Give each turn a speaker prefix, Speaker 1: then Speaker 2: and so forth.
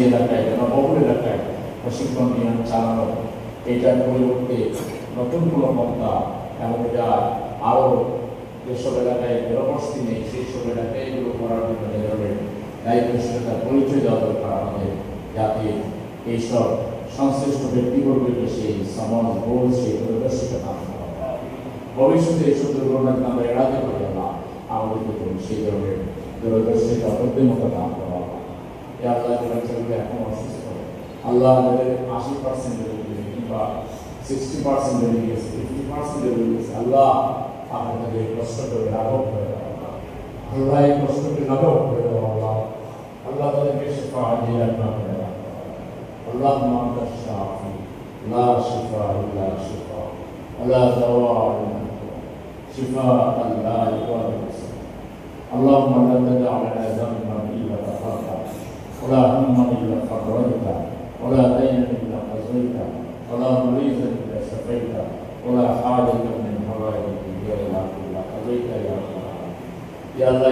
Speaker 1: এলাকায় জনবহুল এলাকায় প্রশিক্ষণ নিয়ম চালানো, এটার পরিবর্তে নতুন কোনো পন্থা এবং এটা আরও যেসব এলাকায় জনবসতি নেই সেই সব এলাকায় এগুলো করার জন্য যে ধরনের দায়িত্বশীলতার পরিচয় দেওয়া দরকার আমাদের, যাতে এইসব সংশ্লিষ্ট ব্যক্তিবর্গকে সেই সমাজ বোধ সেই দূরদর্শিতা না ভবিষ্যতে এইসব দুর্ঘটনা আমরা এড়াতে পারি না, আমাদেরকে সেই ধরনের দূরদর্শিতা অবুদ্ধিমতা দান করা আল্লাহ বাচ্চাগুলো এখন অসুস্থ, আল্লাহ আমাদের 80% বেড়ে গেছে কিংবা 60% বেড়ে গেছে, 50% বেড়ে গেছে, আল্লাহ আপনাদের কষ্ট করে লাঘব করে দেওয়া, আল্লাহ এই কষ্টকে লাঘব করে দেওয়া, আল্লাহ আল্লাহ তাদেরকে শিফা দিয়ে আপনার করে দেওয়া, আল্লাহ মাতা শাফি লা শিফা ইল্লা শিফা আল্লাহ দাওয়া শিফা আল্লাহ ইউআদিস اللهم لا تدع لنا ذنبا الا غفرته ولا هما الا فرجته ولا دينا الا قضيته ولا مريضا الا شفيته ولا حاجه من حوائج الدنيا الا قضيتها يا الله. يا الله